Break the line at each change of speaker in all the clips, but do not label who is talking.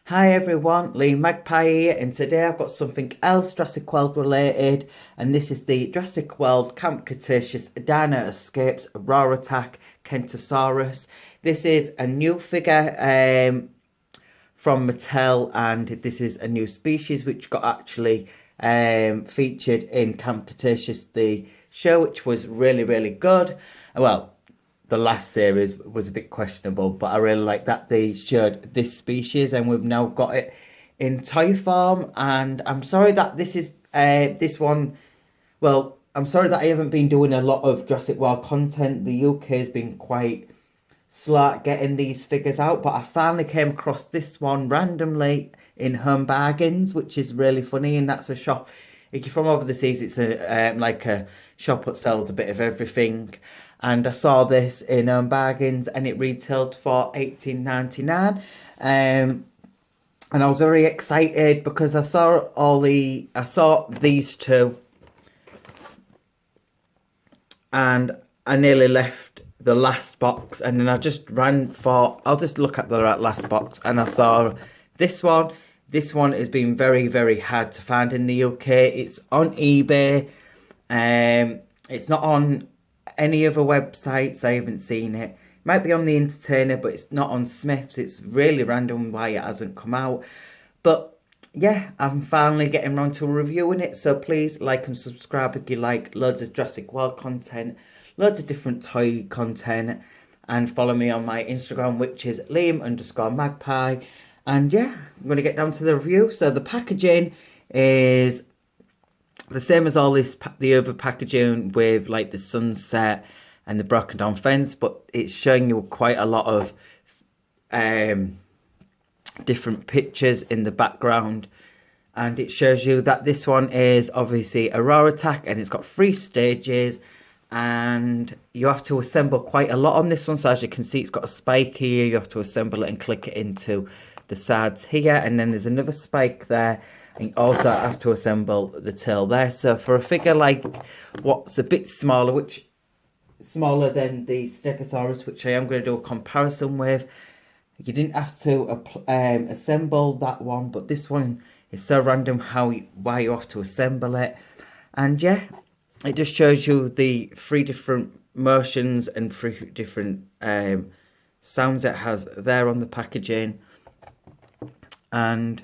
Hi everyone, Lee Magpie here, and today I've got something else Jurassic World related, and this is the Jurassic World Camp Cretaceous Dino Escapes Raw Attack Kentrosaurus. This is a new figure from Mattel, and this is a new species which got actually featured in Camp Cretaceous, the show, which was really good. Well, the last series was a bit questionable, but I really like that they showed this species, and we've now got it in toy form. And I'm sorry that this is this one. Well, I'm sorry that I haven't been doing a lot of Jurassic World content. The UK has been quite slow at getting these figures out, but I finally came across this one randomly in Home Bargains, which is really funny. And that's a shop. If you're from over the seas, it's a like a shop that sells a bit of everything. And I saw this in Bargains, and it retailed for $18.99. And I was very excited because I saw these two, and I nearly left the last box, and then I just ran for, I'll just look at the last box, and I saw this one. This one has been very hard to find in the UK. It's on eBay. It's not on any other websites. I haven't seen it. Might be on the Entertainer, but it's not on Smith's. It's really random why it hasn't come out. But yeah, I'm finally getting around to reviewing it. So please like and subscribe if you like loads of Jurassic World content, loads of different toy content, and follow me on my Instagram, which is Liam_Magpie. And yeah, I'm going to get down to the review. So the packaging is the same as all the other packaging, with like the sunset and the broken down fence, but it's showing you quite a lot of different pictures in the background. And it shows you that this one is obviously a raw attack, and it's got 3 stages, and you have to assemble quite a lot on this one. So as you can see, it's got a spike here. You have to assemble it and click it into the sides here, and then there's another spike there, and you also have to assemble the tail there. So for a figure like what's a bit smaller, which smaller than the Stegosaurus, which I am going to do a comparison with, you didn't have to assemble that one, but this one is so random why you have to assemble it. And yeah, it just shows you the 3 different motions and 3 different sounds it has there on the packaging. And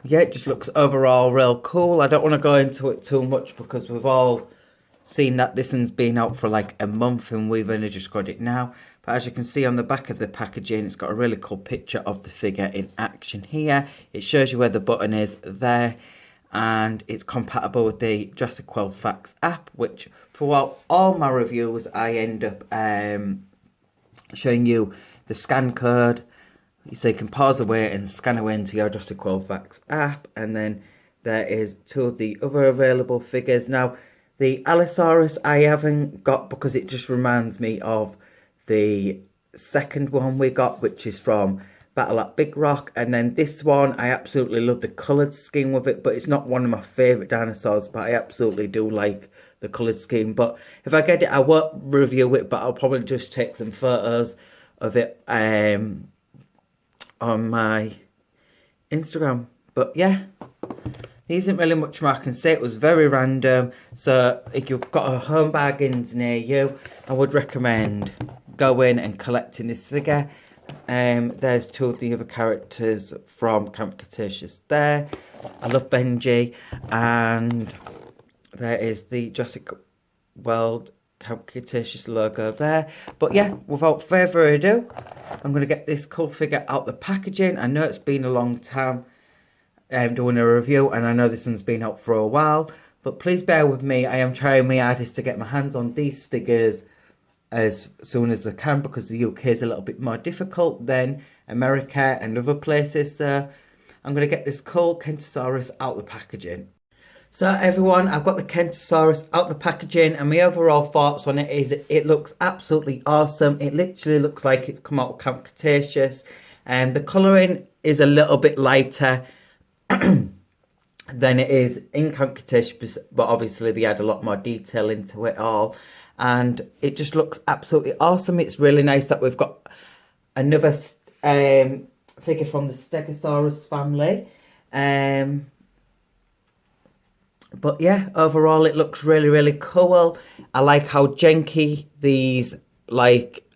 yeah, it just looks overall real cool. I don't want to go into it too much because we've all seen that this one's been out for like a month, and we've only just got it now. But as you can see on the back of the packaging, it's got a really cool picture of the figure in action here. It shows you where the button is there, and it's compatible with the Jurassic World Facts app, which throughout all my reviews I end up showing you the scan code, so you can pause away and scan away into your Jurassic World Facts app. And then there is 2 of the other available figures. Now, the Allosaurus I haven't got because it just reminds me of the second one we got, which is from Battle at Big Rock. And then this one, I absolutely love the coloured scheme with it, but it's not one of my favourite dinosaurs, but I absolutely do like the coloured scheme. But if I get it, I won't review it, but I'll probably just take some photos of it on my Instagram. But yeah, there isn't really much more I can say. It was very random. So if you've got a Home Bargains near you, I would recommend going and collecting this figure. There's 2 of the other characters from Camp Cretaceous there. I love Benji, and there is the Jurassic World Camp Cretaceous logo there. But yeah, without further ado, I'm going to get this cool figure out the packaging. I know it's been a long time doing a review, and I know this one's been out for a while, but please bear with me. I am trying my hardest to get my hands on these figures as soon as I can, because the UK is a little bit more difficult than America and other places. So I'm going to get this cool Kentrosaurus out the packaging. So everyone, I've got the Kentrosaurus out the packaging, and my overall thoughts on it is it looks absolutely awesome. It literally looks like it's come out of Camp Cretaceous, and the colouring is a little bit lighter than it is in Camp Cretaceous, but obviously they add a lot more detail into it all, and it just looks absolutely awesome. It's really nice that we've got another figure from the Stegosaurus family. But yeah, overall it looks really, really cool. I like how janky these, like,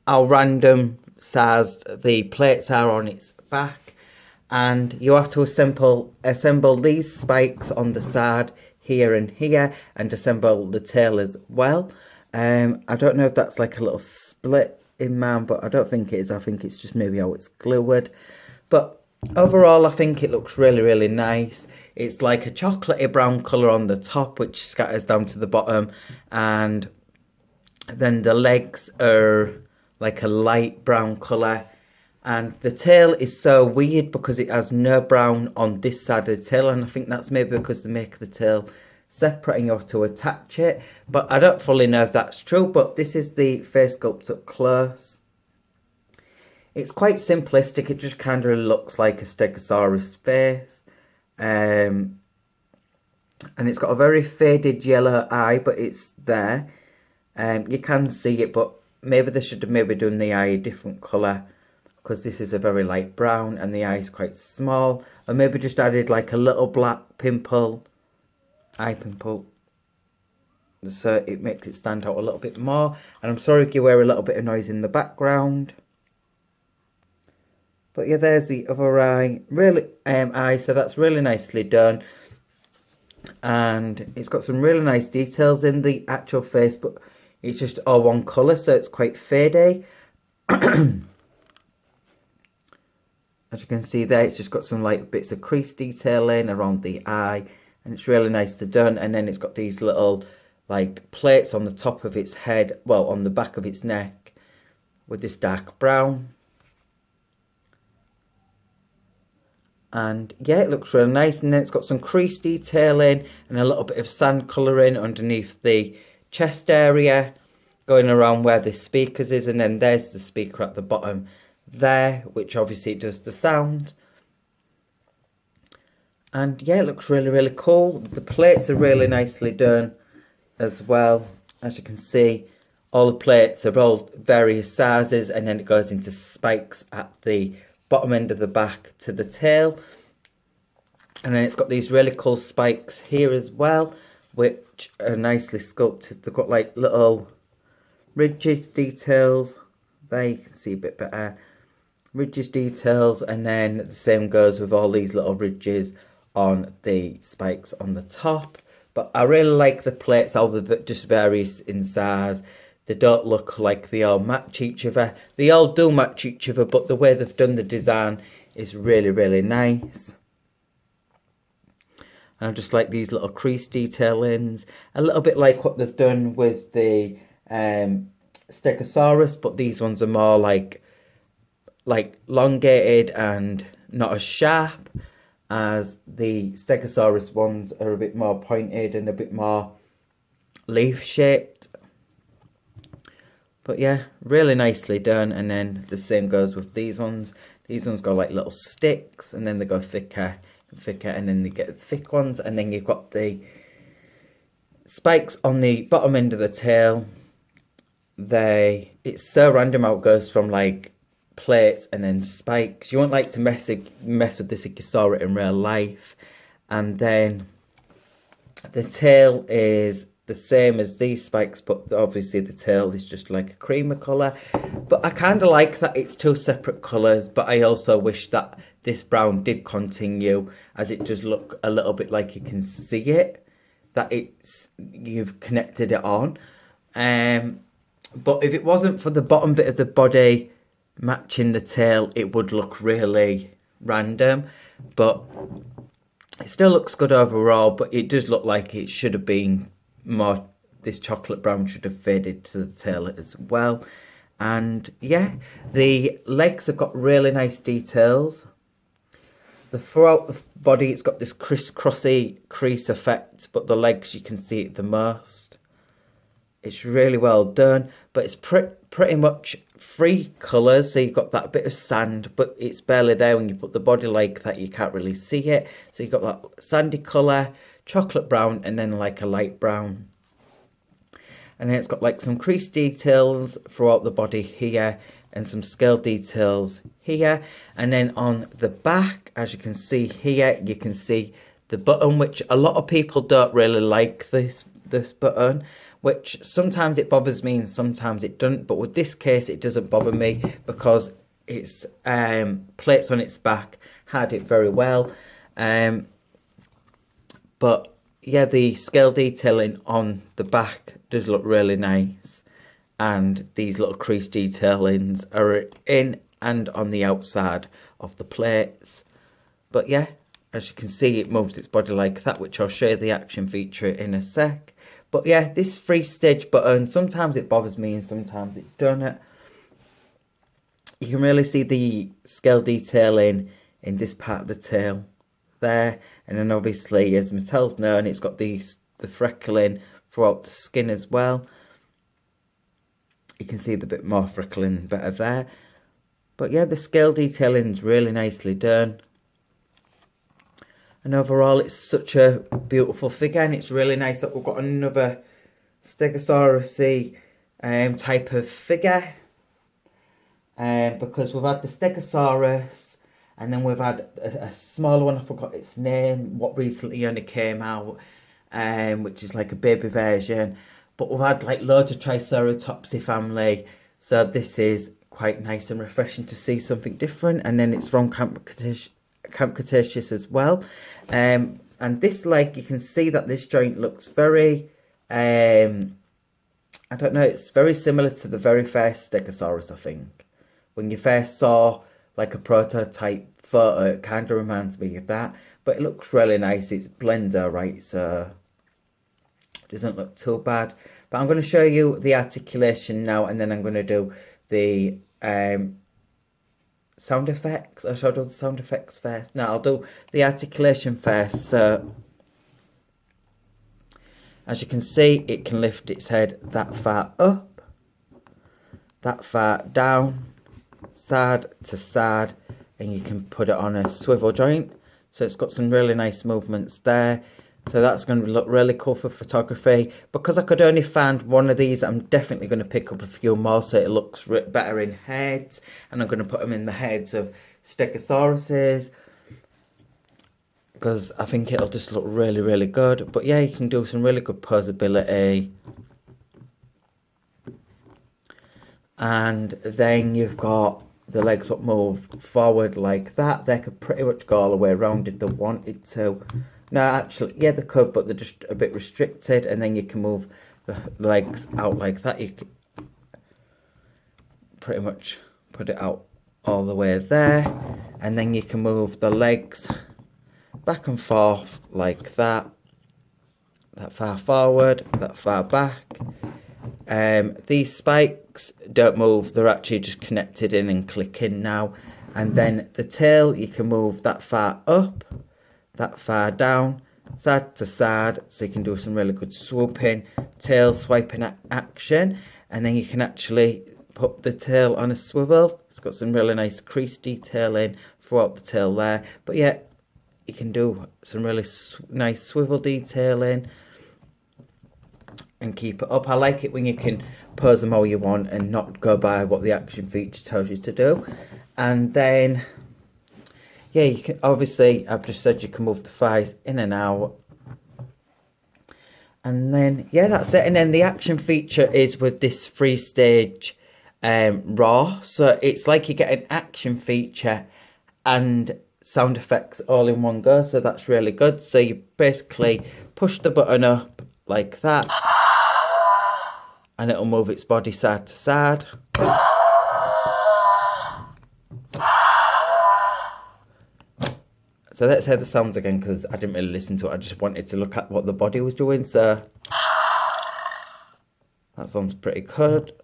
how random sized the plates are on its back. And you have to assemble these spikes on the side here and here, and assemble the tail as well. I don't know if that's like a little split in mine, but I don't think it is. I think it's just maybe how it's glued. But overall, I think it looks really, really nice. It's like a chocolatey brown colour on the top, which scatters down to the bottom. And then the legs are like a light brown colour. And the tail is so weird because it has no brown on this side of the tail. And I think that's maybe because they make the tail separate and you have to attach it. But I don't fully know if that's true. But this is the face sculpt up close. It's quite simplistic. It just kind of looks like a Stegosaurus face. And it's got a very faded yellow eye, but it's there. You can see it, but maybe they should have maybe done the eye a different colour, because this is a very light brown and the eye is quite small. Or maybe just added like a little black pimple, eye pimple, so it makes it stand out a little bit more. And I'm sorry if you hear a little bit of noise in the background. But yeah, there's the other eye, really eye, so that's really nicely done. And it's got some really nice details in the actual face, but it's just all one colour, so it's quite fadey. As you can see there, it's just got some like bits of crease detailing around the eye, and it's really nicely done. And then it's got these little like plates on the top of its head, well, on the back of its neck, with this dark brown. And yeah, it looks really nice. And then it's got some crease detailing and a little bit of sand colouring underneath the chest area, going around where the speakers is. And then there's the speaker at the bottom there, which obviously does the sound. And yeah, it looks really, really cool. The plates are really nicely done as well. As you can see, all the plates are all various sizes, and then it goes into spikes at the bottom end of the back to the tail. And then it's got these really cool spikes here as well, which are nicely sculpted. They've got like little ridges, details. There you can see a bit better. Ridges, details, and then the same goes with all these little ridges on the spikes on the top. But I really like the plates, how they're just various in size. They don't look like they all match each other. They all do match each other, but the way they've done the design is really, really nice. And I just like these little crease detailings. A little bit like what they've done with the Stegosaurus, but these ones are more like elongated and not as sharp, as the Stegosaurus ones are a bit more pointed and a bit more leaf shaped. But yeah, really nicely done. And then the same goes with these ones. These ones go like little sticks, and then they go thicker and thicker, and then they get thick ones. And then you've got the spikes on the bottom end of the tail. It's so random how it goes from like plates and then spikes. You won't like to mess with this if you saw it in real life. And then the tail is the same as these spikes, but obviously the tail is just like a creamer colour. But I kind of like that it's two separate colours, but I also wish that this brown did continue, as it does look a little bit like you can see it, that you've connected it on. But if it wasn't for the bottom bit of the body matching the tail, it would look really random. But it still looks good overall, but it does look like it should have been more, this chocolate brown should have faded to the tail as well. And yeah, the legs have got really nice details. Throughout the body, it's got this crisscrossy crease effect, but the legs, you can see it the most. It's really well done, but it's pretty much three colours. So you've got that bit of sand, but it's barely there. When you put the body like that, you can't really see it. So you've got that sandy colour, chocolate brown, and then like a light brown. And then it's got like some crease details throughout the body here, and some scale details here. And then on the back, as you can see here, you can see the button, which a lot of people don't really like this button, which sometimes it bothers me and sometimes it doesn't. But with this case, it doesn't bother me because it's plates on its back had it very well. But yeah, the scale detailing on the back does look really nice, and these little crease detailings are in and on the outside of the plates. But yeah, as you can see, it moves its body like that, which I'll show you the action feature in a sec. But yeah, this 3-stage button, sometimes it bothers me and sometimes it doesn't. You can really see the scale detailing in this part of the tail there, and then obviously, as Mattel's known, it's got the freckling throughout the skin as well. You can see the bit more freckling better there. But yeah, the scale detailing is really nicely done. And overall, it's such a beautiful figure, and it's really nice that we've got another Stegosaurus-y type of figure. Because we've had the Stegosaurus, and then we've had a smaller one, I forgot its name, what recently only came out, which is like a baby version. But we've had like loads of Triceratopsy family, so this is quite nice and refreshing to see something different. And then it's from Camp Cretaceous as well. And this leg, you can see that this joint looks very, I don't know, it's very similar to the very first Stegosaurus, I think. When you first saw like a prototype photo, it kind of reminds me of that. But it looks really nice. It's Blender, right? So it doesn't look too bad. But I'm going to show you the articulation now, and then I'm going to do the sound effects. Or should I do the sound effects first? No, I'll do the articulation first. So as you can see, it can lift its head that far up, that far down, side to side, and you can put it on a swivel joint. So it's got some really nice movements there. So that's going to look really cool for photography. Because I could only find one of these, I'm definitely going to pick up a few more so it looks better in heads. And I'm going to put them in the heads of Stegosauruses, because I think it'll just look really, really good. But yeah, you can do some really good posability. And then you've got the legs that move forward like that. They could pretty much go all the way around if they wanted to. No, actually, yeah, they could, but they're just a bit restricted. And then you can move the legs out like that. You can pretty much put it out all the way there. And then you can move the legs back and forth like that. That far forward, that far back. These spikes don't move, they're actually just connected in and click in now. And then the tail, you can move that far up, that far down, side to side, so you can do some really good swooping, tail swiping action. And then you can actually put the tail on a swivel. It's got some really nice crease detailing throughout the tail there. But yeah, you can do some really nice swivel detailing and keep it up. I like it when you can pose them all you want and not go by what the action feature tells you to do. And then, yeah, you can, obviously, I've just said you can move the thighs in and out. And then, yeah, that's it. And then the action feature is with this 3-stage raw. So it's like you get an action feature and sound effects all in one go. So that's really good. So you basically push the button up like that, and it'll move its body side to side. So let's hear the sounds again, because I didn't really listen to it. I just wanted to look at what the body was doing. So that sounds pretty good.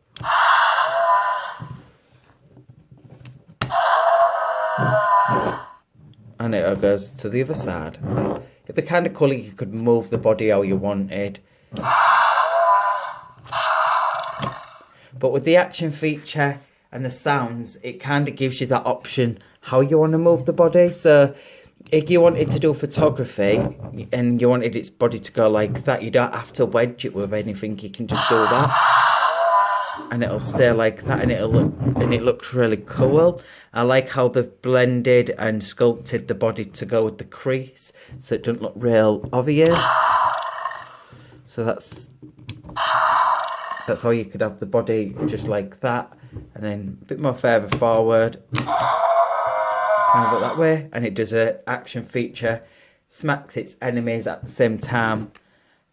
And it goes to the other side. It'd be kind of cool if you could move the body how you wanted. But with the action feature and the sounds, it kind of gives you that option how you want to move the body. So if you wanted to do photography and you wanted its body to go like that, you don't have to wedge it with anything. You can just do that. and it'll stay like that, and it looks really cool. I like how they've blended and sculpted the body to go with the crease, so it doesn't look real obvious. So that's how you could have the body just like that, and then a bit more further forward, and go that way, and it does an action feature, smacks its enemies at the same time,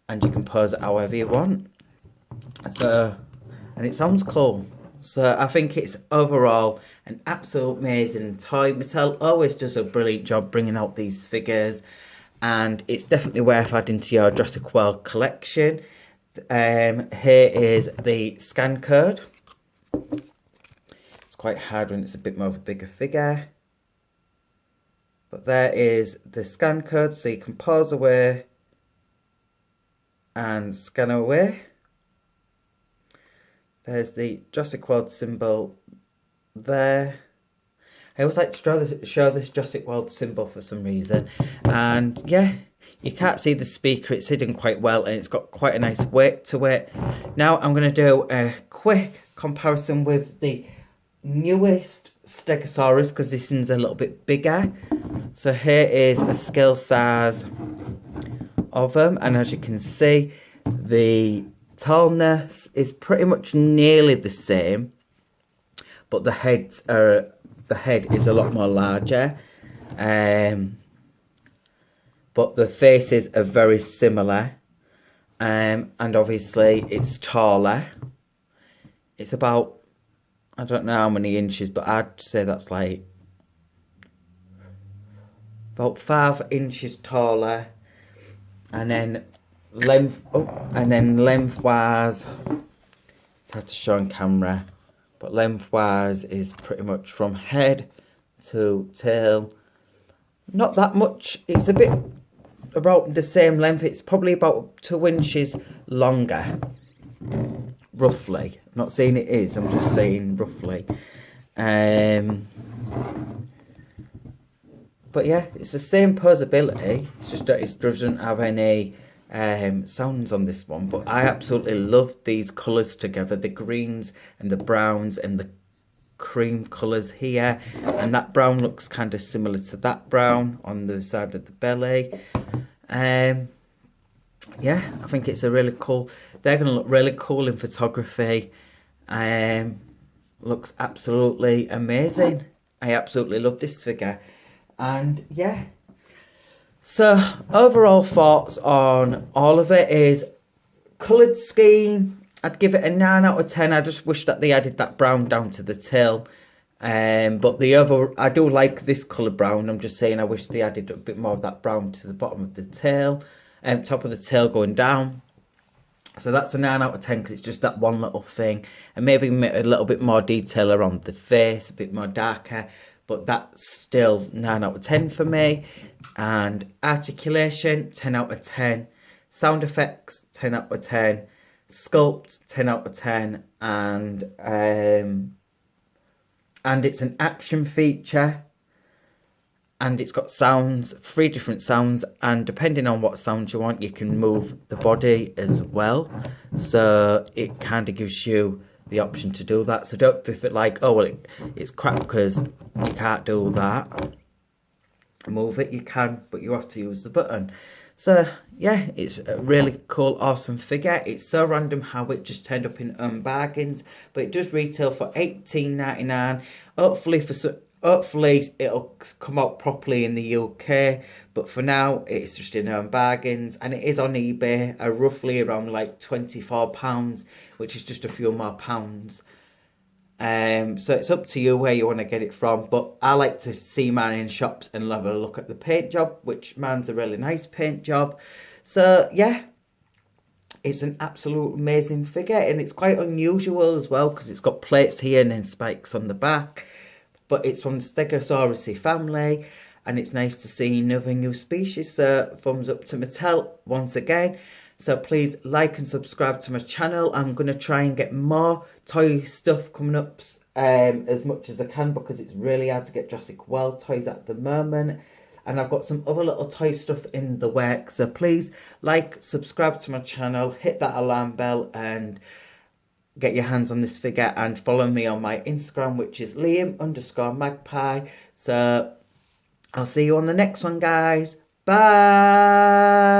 and you can pose it however you want. So, and it sounds cool. So I think it's overall an absolute amazing toy. Mattel always does a brilliant job bringing out these figures, and it's definitely worth adding to your Jurassic World collection. Here is the scan code. It's quite hard when it's a bit more of a bigger figure. But there is the scan code, so you can pause away and scan away. There's the Jurassic World symbol there. I always like to show this Jurassic World symbol for some reason. And yeah, you can't see the speaker, it's hidden quite well, and it's got quite a nice weight to it. Now I'm going to do a quick comparison with the newest Stegosaurus, because this one's a little bit bigger. So here is a scale size of them, and as you can see, the tallness is pretty much nearly the same, but the head is a lot more larger, but the faces are very similar, and obviously it's taller. It's about, I don't know how many inches, but I'd say that's like about 5 inches taller, and then lengthwise, it's hard to show on camera, but lengthwise is pretty much from head to tail. Not that much. It's a bit about the same length. It's probably about 2 inches longer, roughly. I'm not saying it is, I'm just saying roughly. But yeah, it's the same posability. It's just that it doesn't have any sounds on this one. But I absolutely love these colours together. The greens and the browns and the cream colours here. And that brown looks kind of similar to that brown on the side of the belly. Yeah, I think it's a really cool. They're going to look really cool in photography. Looks absolutely amazing. I absolutely love this figure. And yeah, so overall thoughts on all of it is coloured scheme. I'd give it a 9 out of 10. I just wish that they added that brown down to the tail. But the other, I do like this colour brown. I'm just saying I wish they added a bit more of that brown to the bottom of the tail, top of the tail going down. So that's a 9 out of 10 because it's just that one little thing. And maybe a little bit more detail around the face, a bit more darker. But that's still 9 out of 10 for me. And articulation, 10 out of 10. Sound effects, 10 out of 10. Sculpt, 10 out of 10. And it's an action feature. And it's got sounds, 3 different sounds. And depending on what sound you want, you can move the body as well. So it kind of gives you the option to do that. So don't be like, oh well, it's crap because you can't do that. Move it, you can, but you have to use the button. So yeah, it's a really cool, awesome figure. It's so random how it just turned up in bargains, but it does retail for $18.99. Hopefully it'll come out properly in the UK, but for now it's just in bargains, and it is on eBay roughly around like £24, which is just a few more pounds. So it's up to you where you want to get it from, but I like to see mine in shops and have a look at the paint job, which mine's a really nice paint job. So yeah, it's an absolute amazing figure, and it's quite unusual as well because it's got plates here and then spikes on the back. But it's from the Stegosaurus family, and it's nice to see another new species. So thumbs up to Mattel once again. So please like and subscribe to my channel. I'm going to try and get more toy stuff coming up as much as I can, because it's really hard to get Jurassic World toys at the moment. And I've got some other little toy stuff in the works. So please like, subscribe to my channel, hit that alarm bell, and get your hands on this figure and follow me on my Instagram, which is Liam_Magpie. So I'll see you on the next one, guys. Bye.